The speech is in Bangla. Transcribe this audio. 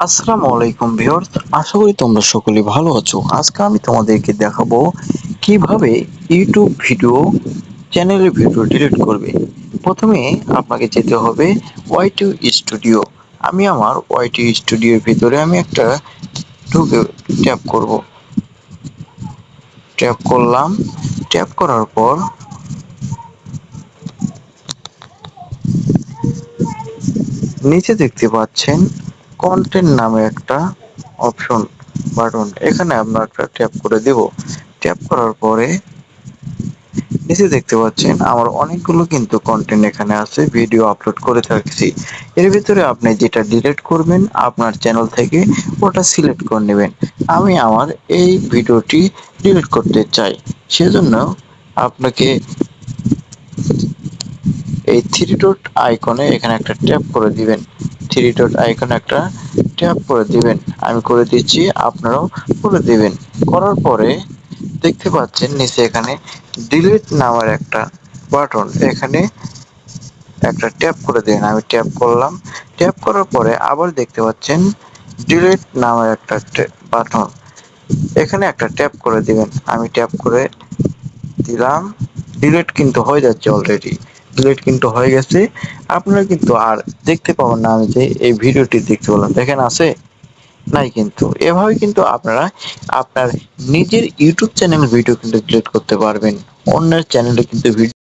আসসালামু আলাইকুম ভিউয়ার্স, আশা করি তোমরা সকলে ভালো আছো। আজকে আমি তোমাদেরকে দেখাবো কিভাবে ইউটিউব ভিডিও চ্যানেলের ভিডিও ডিলিট করবে। প্রথমে আপনাকে যেতে হবে ওয়াইটি স্টুডিও। আমি আমার ওয়াইটি স্টুডিওর ভিতরে আমি একটা ঢুকে ট্যাপ করব। ট্যাপ করলাম। ট্যাপ করার পর নিচে দেখতে পাচ্ছেন কন্টেন্ট নামে একটা অপশন বাটন, এখানে আমরা একটা ট্যাপ করে দেব। ট্যাপ করার পরে নিচে দেখতে পাচ্ছেন আমার অনেকগুলো কিন্তু কন্টেন্ট এখানে আছে, ভিডিও আপলোড করে থাকছি। এর ভিতরে আপনি যেটা ডিলিট করবেন আপনার চ্যানেল থেকে ওটা সিলেক্ট করে নেবেন। আমি আমার এই ভিডিওটি ডিলিট করতে চাই, সেজন্য আপনাকে এই থ্রি ডট আইকনে এখানে একটা ট্যাপ করে দিবেন। থ্রি ডট আইকনে একটা ট্যাপ করে দিবেন, আমি করে দিচ্ছি, আপনারাও করে দিবেন। করার পরে দেখতে পাচ্ছেন নিচে এখানে ডিলিট নামের একটা বাটন, এখানে একটা ট্যাপ করে দিন। আমি ট্যাপ করলাম। ট্যাপ করার পরে আবার দেখতে পাচ্ছেন ডিলিট নামের একটা বাটন, এখানে একটা ট্যাপ করে দিবেন। আমি ট্যাপ করে দিলাম। ডিলিট কিন্তু হয়ে যাচ্ছে, অলরেডি ডিলিট কিন্তু হয়ে গেছে। আপনারা কিন্তু আর দেখতে পাবেন না, আমি যে এই ভিডিওটি দেখতে পেলাম, দেখেন আছে নাই কিন্তু। এভাবে কিন্তু আপনারা আপনার নিজের ইউটিউব চ্যানেল ভিডিও কিন্তু ডিলিট করতে পারবেন, অন্যের চ্যানেলে কিন্তু ভিডিও